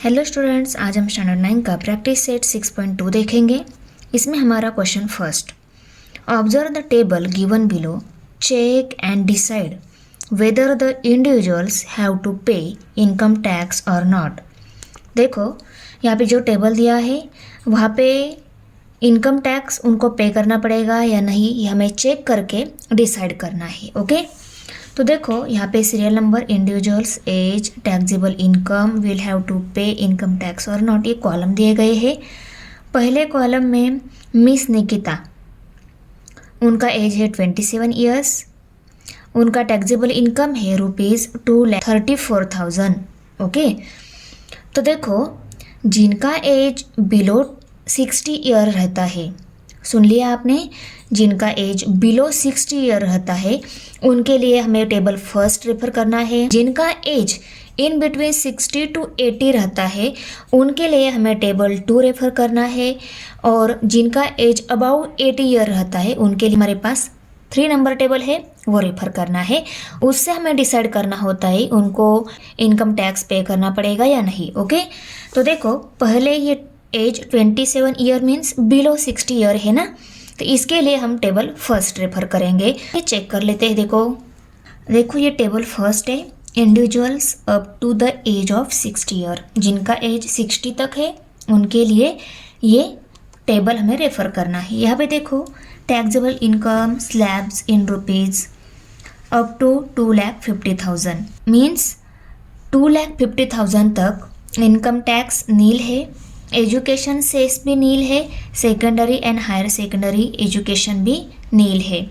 Hello students, आज हम standard 9 का प्रैक्टिस सेट 6.2 देखेंगे। इसमें हमारा question first, observe the table given below, check and decide whether the individuals have to pay income tax और not. देखो यहाँ पे जो टेबल दिया है वहाँ पे इनकम टैक्स उनको पे करना पड़ेगा या नहीं, ये हमें चेक करके डिसाइड करना है। ओके, तो देखो यहाँ पे serial number, individuals, age, taxable income, will have to pay income tax और नॉट, ये कॉलम दिए गए हैं। पहले कॉलम में मिस निकिता, उनका एज है 27 ईयर्स, उनका टैक्सेबल इनकम है ₹2,34,000। ओके, तो देखो जिनका एज बिलो 60 ईयर रहता है, सुन लिया आपने, जिनका एज बिलो 60 ईयर रहता है उनके लिए हमें टेबल फर्स्ट रेफर करना है। जिनका एज इन बिटवीन 60 to 80 रहता है उनके लिए हमें टेबल 2 रेफर करना है, और जिनका एज अबाउ 80 ईयर रहता है उनके लिए हमारे पास 3 नंबर टेबल है, वो रेफर करना है। उससे हमें डिसाइड करना होता है उनको इनकम टैक्स पे करना पड़ेगा या नहीं। ओके, तो देखो पहले ये age 27 year means below 60 year है ना, तो इसके लिए हम टेबल फर्स्ट रेफर करेंगे। ये चेक कर लेते हैं। देखो ये टेबल फर्स्ट है, individuals up to the age of 60 year, जिनका एज 60 तक है उनके लिए ये टेबल हमें रेफर करना है। यहाँ पे देखो taxable income slabs in rupees up to 2,50,000 means 2,50,000 तक इनकम टैक्स नील है, एजुकेशन सेस भी नील है, secondary and higher secondary education भी नील है।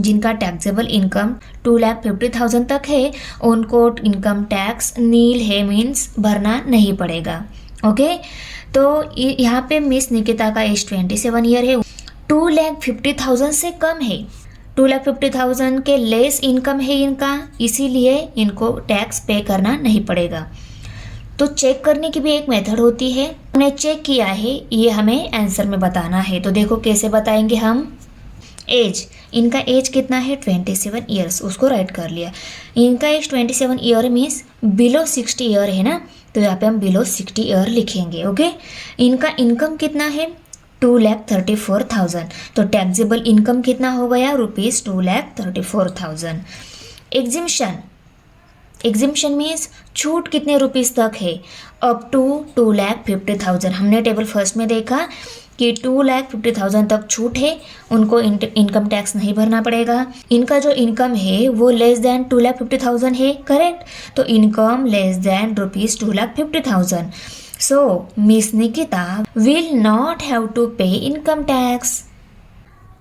जिनका टैक्सेबल इनकम 2,50,000 तक है उनको इनकम टैक्स नील है मीन्स भरना नहीं पड़ेगा। ओके, तो यहाँ पे मिस निकिता का एज 27 ईयर है, 2,50,000 से कम है, 2,50,000 के लेस इनकम है इनका, इसीलिए इनको टैक्स पे करना नहीं पड़ेगा। तो चेक करने की भी एक मेथड होती है, हमने चेक किया है, ये हमें आंसर में बताना है। तो देखो कैसे बताएंगे हम। एज, इनका एज कितना है 27 ईयर्स, उसको राइट कर लिया। इनका age 27 year means below 60 year है ना, तो यहाँ पे हम बिलो 60 ईयर लिखेंगे। ओके, इनका इनकम कितना है 2,34,000, तो टैक्सेबल इनकम कितना हो गया ₹2,34,000। एग्जिम्पशन मीन्स छूट कितने रुपीस तक है, अप टू 2,50,000। हमने टेबल फर्स्ट में देखा कि 2,50,000 तक छूट है, उनको इनकम टैक्स नहीं भरना पड़ेगा। इनका जो इनकम है वो लेस देन 2,50,000 है, करेक्ट, तो income less than ₹2,50,000। So miss Nikita will not have to pay income tax.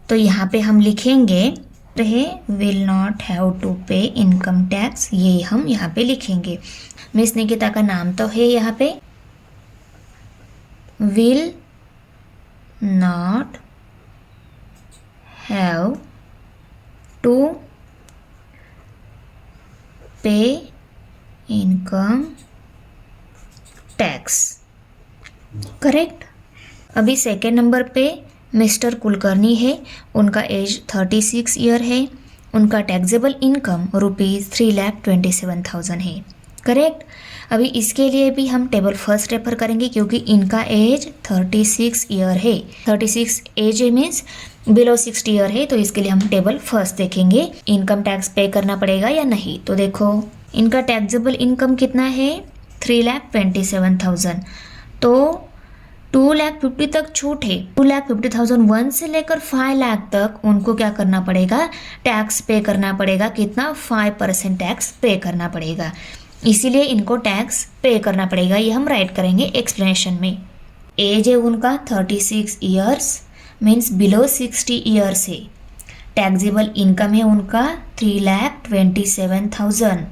तो यहाँ पे हम लिखेंगे है will not have to pay income tax, ये हम यहाँ पे लिखेंगे। मिस निकिता का नाम तो है यहाँ पे, will not have to pay income tax, correct. अभी सेकेंड नंबर पे मिस्टर कुलकर्णी है, उनका एज 36 ईयर है, उनका टैक्सेबल इनकम ₹3,27,000 है, करेक्ट। अभी इसके लिए भी हम टेबल फर्स्ट रेफर करेंगे क्योंकि इनका एज 36 ईयर है, 36 एज मीन्स बिलो 60 ईयर है, तो इसके लिए हम टेबल फर्स्ट देखेंगे इनकम टैक्स पे करना पड़ेगा या नहीं। तो देखो इनका टैक्सेबल इनकम कितना है 3,27,000, तो 2,50,000 तक छूट है, 2,50,000 1 से लेकर 5 लाख तक उनको क्या करना पड़ेगा, टैक्स पे करना पड़ेगा। कितना 5% टैक्स पे करना पड़ेगा, इसीलिए इनको टैक्स पे करना पड़ेगा। ये हम राइट करेंगे एक्सप्लेनेशन में। एज है उनका 36 ईयर्स मीन्स बिलो 60 ईयर्स है, टैक्सेबल इनकम है उनका 3,27,000।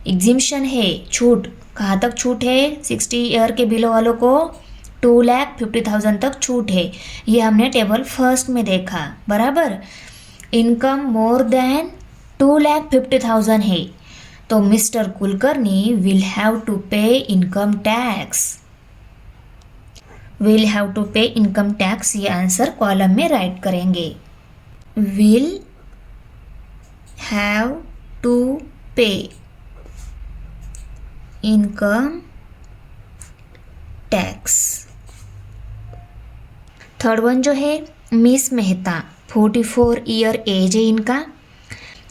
एग्जिम्पशन है, छूट, कहाँ तक छूट है 60 ईयर के बिलो वालों को 2,50,000 तक छूट है, ये हमने टेबल फर्स्ट में देखा, बराबर। इनकम मोर देन 2,50,000 है, तो Mister Kulkarni will have to pay income tax, will have to pay income tax, ये आंसर कॉलम में राइट करेंगे। Will have to pay income third one जो है मिस मेहता, 44 ईयर एज है इनका,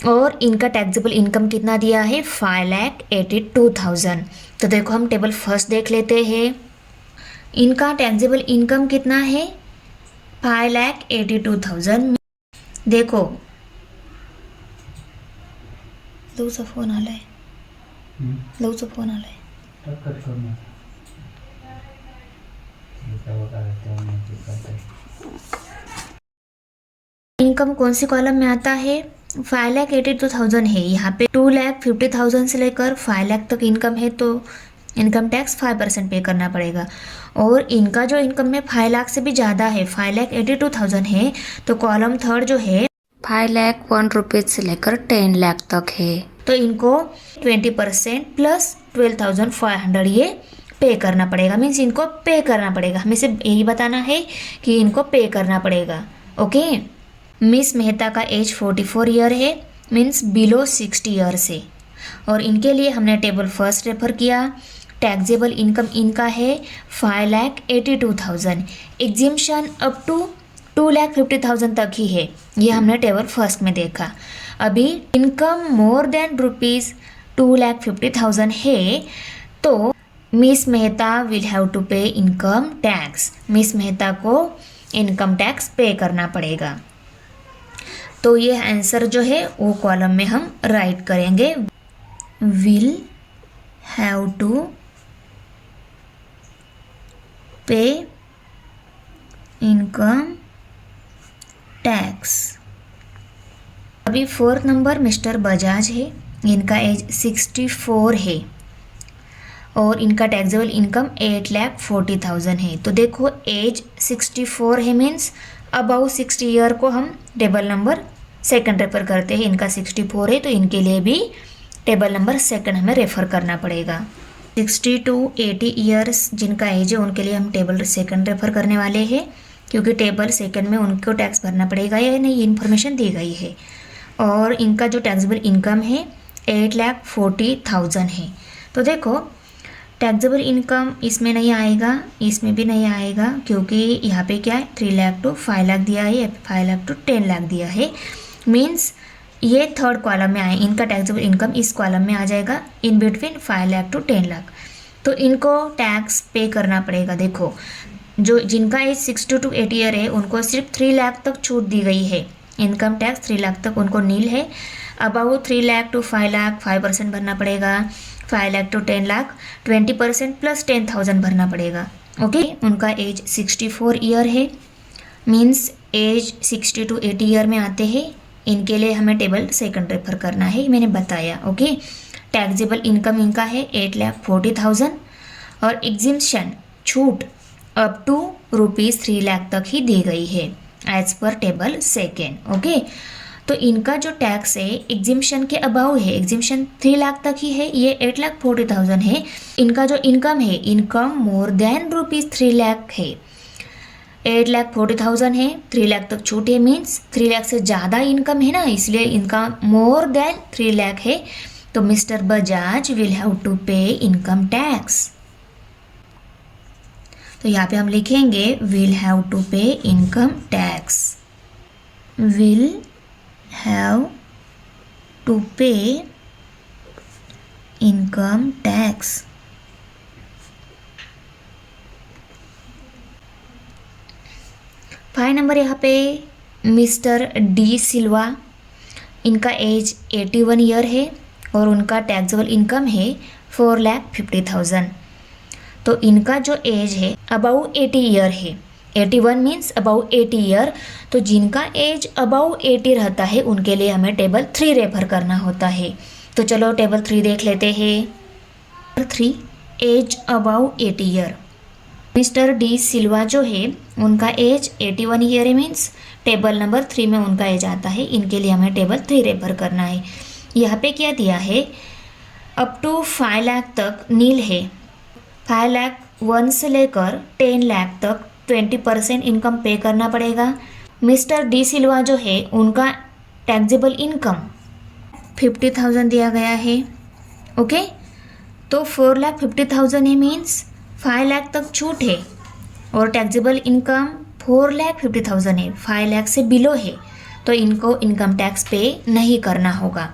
और इनका टैक्सेबल इनकम कितना दिया है 5,82,000। तो देखो हम टेबल फर्स्ट देख लेते हैं। इनका टैक्सेबल इनकम कितना है 5,82,000। देखो लूचा फोन आलाय, लूचा फोन आलाय। इनकम कौन सी कॉलम में आता है 5,82,000 है। यहाँ पे 2,50,000 से लेकर 5 लाख तक इनकम है, तो इनकम टैक्स 5% पे करना पड़ेगा। और इनका जो इनकम में 5 लाख से भी ज़्यादा है, 5,82,000 है, तो कॉलम थर्ड जो है 5,01 रुपीज़ से लेकर 10 लाख तक है। तो इनको 20% प्लस 12,500 ये पे करना पड़ेगा। मीन्स इनको पे करना पड़ेगा, हमें सिर्फ यही बताना है कि इनको पे करना पड़ेगा। ओके। मिस मेहता का एज 44 ईयर है, मीन्स बिलो 60 ईयर से, और इनके लिए हमने टेबल फर्स्ट रेफर किया। टैक्सेबल इनकम इनका है 5,82,000, एग्जिम्शन अप टू 2,50,000 तक ही है, ये हमने टेबल फर्स्ट में देखा। अभी इनकम मोर देन रुपीज़ 2,50,000 है, तो miss Mehta will have to pay income tax. Miss Mehta को इनकम टैक्स पे करना पड़ेगा। तो ये आंसर जो है वो कॉलम में हम राइट करेंगे, will have to pay income tax. अभी फोर्थ नंबर मिस्टर बजाज है, इनका एज 64 है और इनका टैक्सेबल इनकम 8,40,000 है। तो देखो एज 64 है, मीन्स अबाउ 60 ईयर को हम टेबल नंबर सेकंड रेफर करते हैं। इनका 64 है, तो इनके लिए भी टेबल नंबर सेकंड हमें रेफर करना पड़ेगा। 60 to 80 ईयर्स जिनका एज है उनके लिए हम टेबल सेकंड रेफर करने वाले हैं, क्योंकि टेबल सेकंड में उनको टैक्स भरना पड़ेगा या नहीं, इन्फॉर्मेशन दी गई है। और इनका जो टैक्सेबल इनकम है 8,40,000 है। तो देखो टैक्सेबल इनकम इसमें नहीं आएगा, इसमें भी नहीं आएगा, क्योंकि यहाँ पे क्या है 3 लाख टू 5 लाख दिया है, 5 लाख टू 10 लाख दिया है। मीन्स ये थर्ड कॉलम में आए, इनका टैक्सेबल इनकम इस कॉलम में आ जाएगा, in between 5 lakh to 10 lakh. तो इनको टैक्स पे करना पड़ेगा। देखो जो जिनका एज 60 to 80 ईयर है उनको सिर्फ 3 लाख तक छूट दी गई है, इनकम टैक्स 3 लाख तक उनको नील है। अबाउ 3 लाख टू 5 लाख 5% भरना पड़ेगा, 5 लाख टू 10 लाख 20% प्लस 10,000 भरना पड़ेगा। ओके। उनका एज 64 ईयर है, मीन्स एज 60 to 80 ईयर में आते हैं। इनके लिए हमें टेबल सेकंड रेफर करना है, मैंने बताया। ओके। टैक्सेबल इनकम इनका है 8,40,000 और एग्जिम्शन छूट अप टू रुपीज़ 3 लाख तक ही दी गई है as per table second. Okay. तो इनका जो टैक्स है एग्जिम्शन के अबाउ है, एग्जिम्शन 3 लाख तक ही है, ये 8,40,000 है। इनका जो इनकम है income more than rupees 3 lakh है, 8,40,000 है, 3 लाख तक छूट है, मीन्स 3 लाख से ज़्यादा इनकम है ना, इसलिए इनका मोर देन 3 लाख है। तो mister Bajaj will have to pay income tax. तो यहाँ पे हम लिखेंगे will have to pay income tax, will have to pay income tax. Five number यहाँ पे मिस्टर डी सिल्वा, इनका एज 81 ईयर है और उनका टैक्सेबल इनकम है 4,50,000। तो इनका जो एज है अबाउ 80 ईयर है, 81 मीन्स अबाउ 80 ईयर। तो जिनका एज अबाउ 80 रहता है उनके लिए हमें टेबल 3 रेफर करना होता है। तो चलो टेबल 3 देख लेते हैं। 3 age above 80 year, Mister De Silva जो है उनका एज 81 ईयर है, मीन्स टेबल नंबर 3 में उनका एज आता है। इनके लिए हमें टेबल 3 रेफर करना है। यहाँ पे क्या दिया है, अप टू 5 लाख तक नील है, 5 लाख 1 से लेकर 10 लाख तक 20% इनकम पे करना पड़ेगा। मिस्टर डी सिल्वा जो है उनका टैक्सेबल इनकम 50,000 दिया गया है। ओके। तो 4,50,000 है, मीन्स 5 लाख तक छूट है और टैक्सेबल इनकम 4,50,000 है, 5 लाख से बिलो है, तो इनको इनकम टैक्स पे नहीं करना होगा।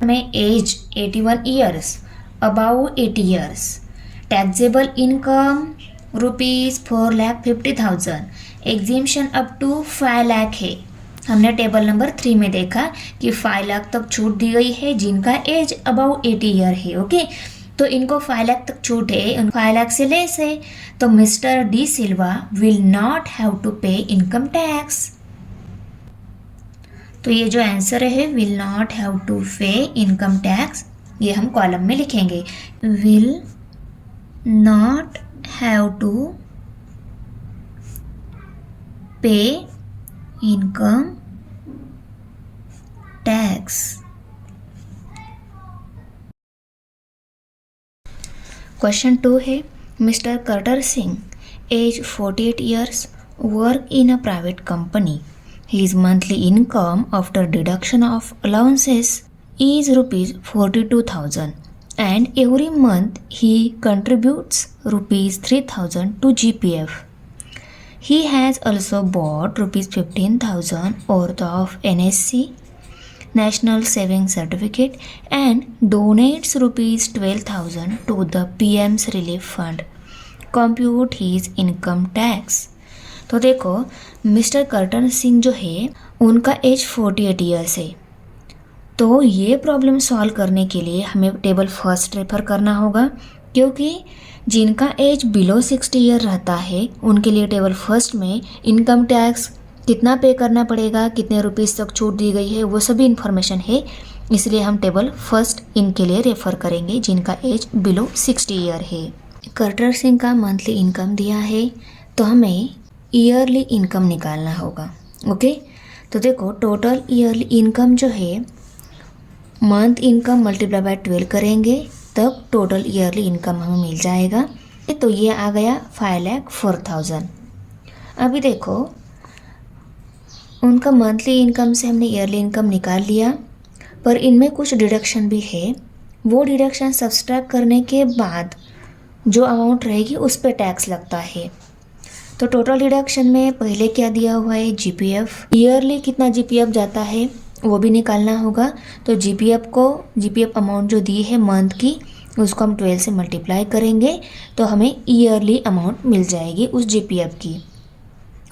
में age 81 years, above 80 years, taxable income ₹4,50,000, exemption up to 5 lakh है। हमने टेबल नंबर 3 में देखा कि 5 लाख तक छूट दी गई है जिनका एज अबाउ 80 ईयर है। ओके, तो इनको 5 लाख तक छूट है, 5 लाख से लेस है, तो Mister De Silva will not have to pay income tax. तो ये जो आंसर है will not have to pay income tax, ये हम कॉलम में लिखेंगे, will not have to pay income tax. Question 2 है, Mister Kartar Singh, age 48 years, work in a private company. His monthly income after deduction of allowances is rupees 42,000 and every month he contributes rupees 3,000 to GPF. He has also bought rupees 15,000 worth of NSC National Savings Certificate and donates rupees 12,000 to the PM's Relief Fund. Compute his income tax. तो देखो mister curtain Singh जो है उनका as 48 years है, तो ये problem solve करने के लिए हमें टेबल फर्स्ट रेफर करना होगा, क्योंकि जिनका एज बिलो 60 ईयर रहता है उनके लिए टेबल फर्स्ट में इनकम टैक्स कितना पे करना पड़ेगा, कितने रुपीस तक छूट दी गई है, वो सभी इन्फॉर्मेशन है, इसलिए हम टेबल फर्स्ट इनके लिए रेफर करेंगे जिनका एज बिलो 60 ईयर है। कर्टर सिंह का मंथली इनकम दिया है, तो हमें ईयरली इनकम निकालना होगा। ओके, तो देखो टोटल ईयरली इनकम जो है मंथ इनकम मल्टीप्लाई बाय 12 करेंगे तब टोटल ईयरली इनकम हमें मिल जाएगा। तो ये आ गया 5,04,000। अभी देखो उनका मंथली इनकम से हमने ईयरली इनकम निकाल लिया, पर इनमें कुछ डिडक्शन भी है, वो डिडक्शन सब्सट्रैक्ट करने के बाद जो अमाउंट रहेगी उस पर टैक्स लगता है। तो टोटल डिडक्शन में पहले क्या दिया हुआ है, जीपीएफ, ईयरली कितना जीपीएफ जाता है वो भी निकालना होगा। तो जीपीएफ अमाउंट जो दी है मंथ की उसको हम 12 से मल्टीप्लाई करेंगे तो हमें ईयरली अमाउंट मिल जाएगी उस जीपीएफ की।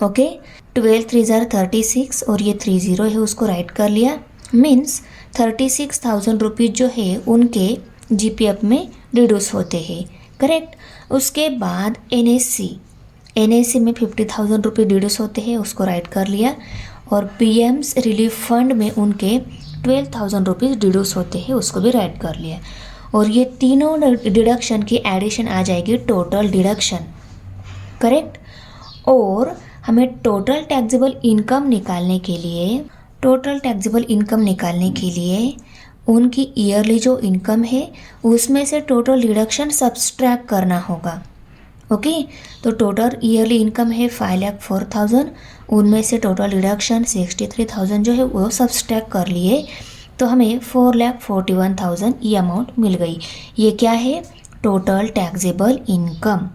ओके, 12 3 36 और ये 30 है उसको राइट कर लिया, मीन्स 36,000 रुपीज़ जो है उनके जीपीएफ में रिड्यूस होते हैं। करेक्ट। उसके बाद एनएससी में 50,000 रुपये डिड्यूस होते हैं, उसको राइट कर लिया, और पीएम्स रिलीफ फंड में उनके 12,000 रुपीज़ डिड्यूस होते हैं, उसको भी राइट कर लिया। और ये तीनों डिडक्शन की एडिशन आ जाएगी टोटल डिडक्शन। करेक्ट। और हमें टोटल टैक्सेबल इनकम निकालने के लिए उनकी ईयरली जो इनकम है उसमें से टोटल डिडक्शन सब्सट्रैक्ट करना होगा। ओके, तो टोटल ईयरली इनकम है 5,04,000, उनमें से टोटल डिडक्शन 63,000 जो है वो सब्सट्रैक्ट कर लिए, तो हमें 4,41,000 ये अमाउंट मिल गई। ये क्या है, total taxable income.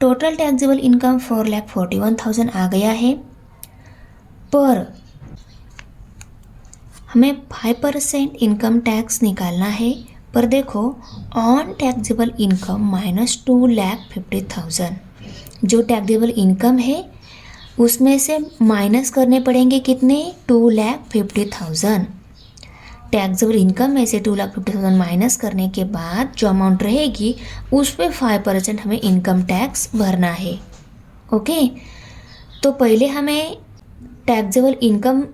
Total taxable income 4,41,000 आ गया है, पर हमें 5% इनकम टैक्स निकालना है। पर देखो ऑन टैक्सेबल इनकम माइनस 2,50,000, जो टैक्सेबल इनकम है उसमें से माइनस करने पड़ेंगे कितने, 2,50,000। टैक्सेबल इनकम में से 2,50,000 माइनस करने के बाद जो अमाउंट रहेगी उस पर 5% हमें इनकम टैक्स भरना है। ओके, तो पहले हमें टैक्सेबल इनकम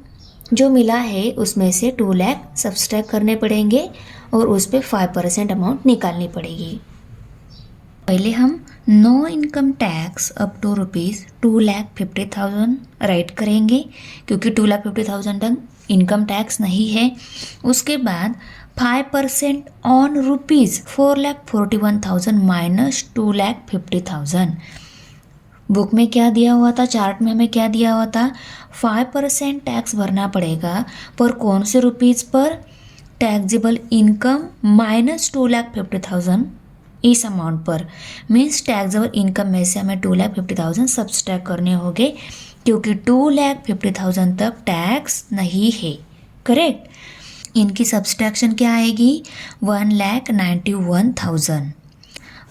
जो मिला है उसमें से 2 लाख सब्सट्रैक्ट करने पड़ेंगे और उस पर 5% अमाउंट निकालनी पड़ेगी। पहले हम no income tax up to ₹2,50,000 write करेंगे, क्योंकि 2,50,000 तक इनकम टैक्स नहीं है। उसके बाद 5% ऑन ₹4,41,000 माइनस 2,50,000। बुक में क्या दिया हुआ था, चार्ट में हमें क्या दिया हुआ था, 5% टैक्स भरना पड़ेगा, पर कौन से रुपीज़ पर, टैक्सेबल इनकम माइनस 2,50,000 इस अमाउंट पर। मीन्स टैक्सेबल इनकम में से हमें 2,50,000 सब्सट्रैक्ट करने होंगे, क्योंकि 2,50,000 तक टैक्स नहीं है। करेक्ट। इनकी सब्सट्रैक्शन क्या आएगी? 1,91,000।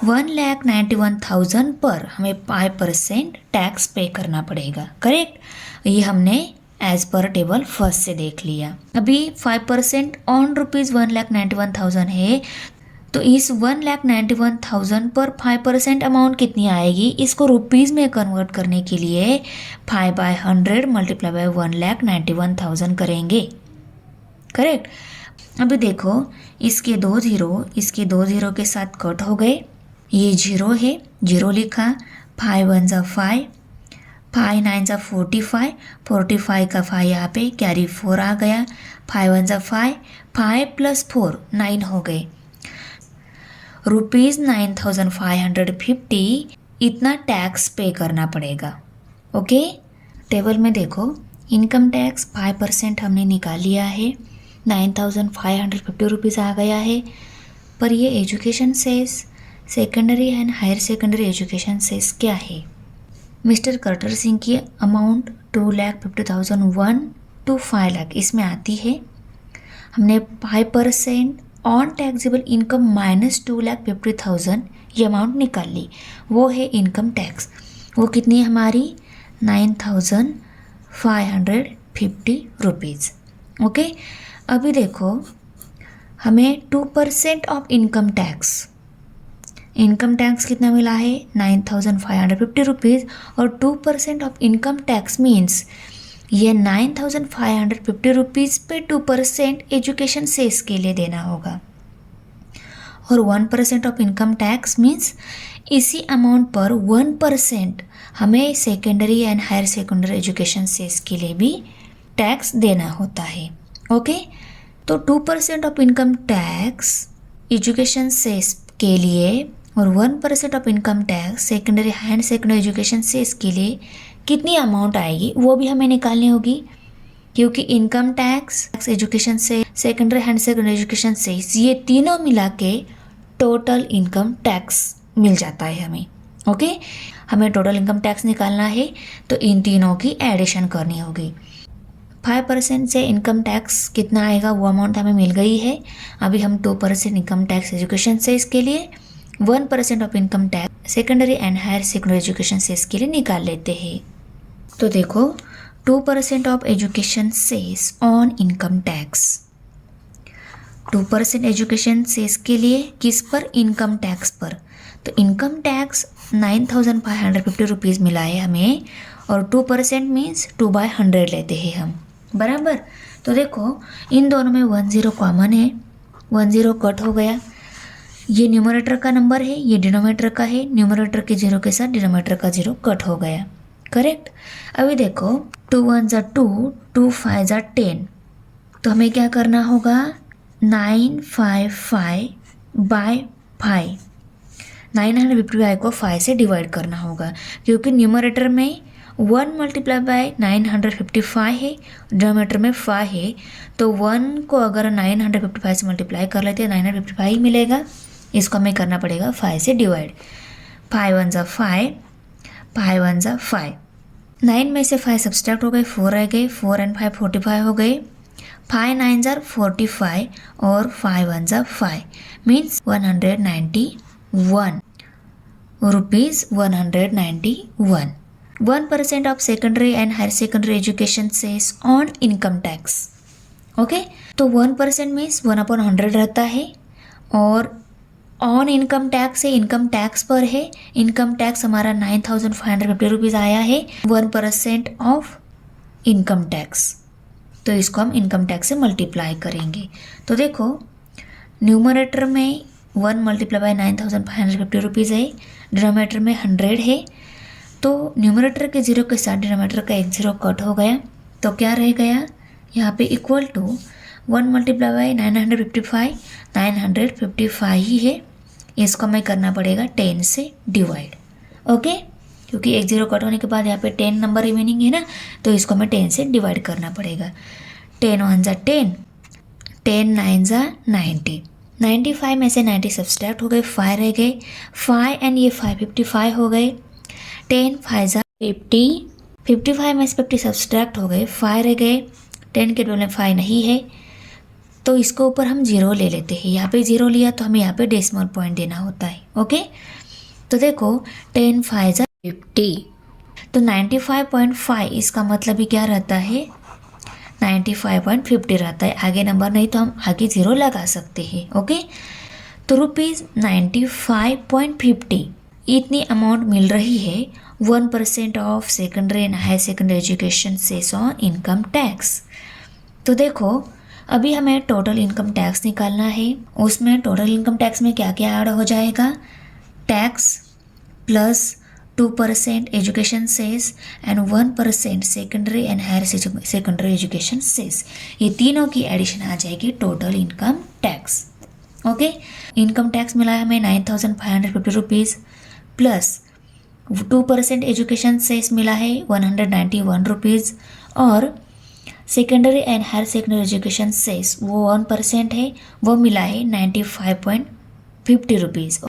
1,91,000 पर हमें 5% टैक्स पे करना पड़ेगा। करेक्ट। ये हमने एज पर टेबल फर्स्ट से देख लिया। अभी 5% ऑन ₹1,91,000 है, तो इस 1,91,000 पर 5% अमाउंट कितनी आएगी? इसको रुपीज़ में कन्वर्ट करने के लिए 5/100 मल्टीप्लाई बाय 1,91,000 करेंगे। करेक्ट। अभी देखो, इसके 2 जीरो के साथ कट हो गए। ये 0 है, 0 लिखा। 5 1 जा 5, 5 9 जा 45, 45 का 5 यहाँ पे कैरी 4 आ गया। 5 1 जा 5, 5 + 4 9 हो गए। ₹9,550 इतना टैक्स पे करना पड़ेगा। ओके। टेबल में देखो, इनकम टैक्स 5% हमने निकाल लिया है, ₹9,550 आ गया है। पर ये education cess, secondary and higher secondary education cess क्या है? मिस्टर कर्टर सिंह की अमाउंट 2,50,000 1 to 5 लाख इसमें आती है। हमने 5% ऑन टैक्सेबल इनकम माइनस 2,50,000 ये अमाउंट निकाल ली। वो है इनकम टैक्स। वो कितनी है हमारी? ₹9,550। ओके। अभी देखो, हमें 2% ऑफ इनकम टैक्स कितना मिला है? ₹9,550। और 2% ऑफ इनकम टैक्स मीन्स ये ₹9,550 पे 2% एजुकेशन सेस के लिए देना होगा। और 1% ऑफ इनकम टैक्स मीन्स इसी अमाउंट पर 1% हमें secondary and higher secondary education cess के लिए भी टैक्स देना होता है। ओके। तो 2% of income tax education cess के लिए और 1% of income tax secondary and secondary education cess के लिए कितनी अमाउंट आएगी वो भी हमें निकालनी होगी, क्योंकि इनकम टैक्स, एजुकेशन से, सेकेंडरी एंड सेकेंडरी एजुकेशन से ये तीनों मिला के टोटल इनकम टैक्स मिल जाता है हमें। ओके। हमें टोटल इनकम टैक्स निकालना है तो इन तीनों की एडिशन करनी होगी। 5% से इनकम टैक्स कितना आएगा वो अमाउंट हमें मिल गई है। अभी हम 2% इनकम टैक्स एजुकेशन से इसके लिए, 1% of income tax secondary and higher secondary education से इसके लिए निकाल लेते हैं। तो देखो, 2% of education cess on income tax, 2% education cess के लिए किस पर? इनकम टैक्स पर। तो इनकम टैक्स ₹9,550 मिला है हमें, और 2% मीन्स 2/100 लेते हैं हम। बराबर। तो देखो, इन दोनों में 10 कॉमन है, 10 कट हो गया। ये न्यूमरेटर का नंबर है, ये डिनोमिनेटर का है। न्यूमरेटर के 0 के साथ डिनोमिनेटर का 0 कट हो गया। करेक्ट। अभी देखो, 2 1 जा 2, 2 5 जा 10। तो हमें क्या करना होगा? 955/5, 955 को 5 से डिवाइड करना होगा, क्योंकि न्यूमरेटर में 1 मल्टीप्लाई बाय 955 है, डिनोमिनेटर में 5 है। तो 1 को अगर 955 से मल्टीप्लाई कर लेते हैं 955 ही मिलेगा। इसको हमें करना पड़ेगा 5 से डिवाइड। 5 1 जा 5, 5 1 जा 5। 9 में से 5 सब्सट्रैक्ट हो गए, 4 रह गए। 4 and 5 45 हो गए। 5 9 जा 45 और 5 1 जा 5 means 191 rupees 191। 1% of secondary and higher secondary education cess on income tax. Okay. तो 1% मीन्स 1/100 रहता है, और ऑन इनकम टैक्स है, इनकम टैक्स पर है। इनकम टैक्स हमारा ₹9,550 आया है, 1% ऑफ इनकम टैक्स। तो इसको हम इनकम टैक्स से मल्टीप्लाई करेंगे। तो देखो, न्यूमरेटर में 1 मल्टीप्लाई बाय 9,550 है, डिनोमिनेटर में 100 है। तो न्यूमरेटर के 0 के साथ डिनोमिनेटर का 1 0 कट हो गया। तो क्या रह गया यहाँ पे? इक्वल टू 1 मल्टीप्लाई बाय 955, 955 ही है। इसको हमें करना पड़ेगा 10 से डिवाइड। ओके। क्योंकि 1 0 कट होने के बाद यहाँ पे 10 नंबर रिमेनिंग है ना, तो इसको हमें 10 से डिवाइड करना पड़ेगा। 10 1 जा 10, 10 9 जा 90, 95 में से 90 सब्सट्रैक्ट हो गए, 5 रह गए, 5 एंड ये 5 55 हो गए, 10 5 50, 55 में से 50 सब्सट्रैक्ट हो गए, 5 रह गए, 10 के डबल में 5 नहीं है, तो इसको ऊपर हम 0 ले लेते हैं। यहाँ पे 0 लिया तो हमें यहाँ पे डेसिमल पॉइंट देना होता है। ओके, तो देखो 10 5 50, तो 95.5 इसका मतलब ही क्या रहता है, 95.50 रहता है। आगे नंबर नहीं तो हम आगे 0 लगा सकते हैं। ओके, तो ₹95.50 इतनी अमाउंट मिल रही है 1% of secondary and higher secondary education cess on income tax. तो देखो अभी हमें टोटल इनकम टैक्स निकालना है। उसमें टोटल इनकम टैक्स में क्या क्या ऐड हो जाएगा, tax plus 2% education cess and 1% secondary and higher secondary education cess, ये तीनों की एडिशन आ जाएगी total income tax. Okay, income tax मिला है हमें 9,550 रुपीज़ प्लस 2% एजुकेशन सेस मिला है 191 रुपीज़, और secondary and higher secondary education cess वो 1% है, वो मिला है 95.50 रुपीज़।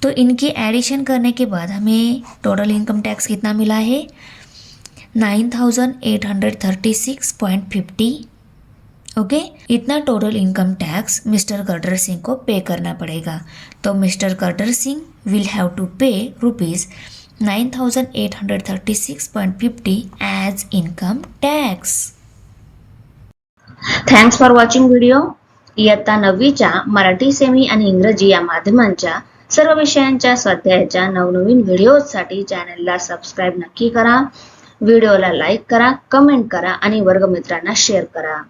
तो इनकी एडिशन करने के बाद हमें टोटल इनकम टैक्स कितना मिला है, 9,836.50। ओके, इतना total income tax mister Gadar Singh को पे करना पड़ेगा। तो mister Gadar Singh will have to pay ₹9,836.50 as income tax. Thanks for watching video. इयत्ता 9वीच्या मराठी सेमी आणि इंग्रजी या माध्यमांच्या सर्व विषयांच्या स्वाध्यायाच्या नवनवीन व्हिडिओसाठी चॅनलला सबस्क्राईब नक्की करा, व्हिडिओला लाईक करा, कमेंट करा आणि वर्गमित्रांना शेअर करा।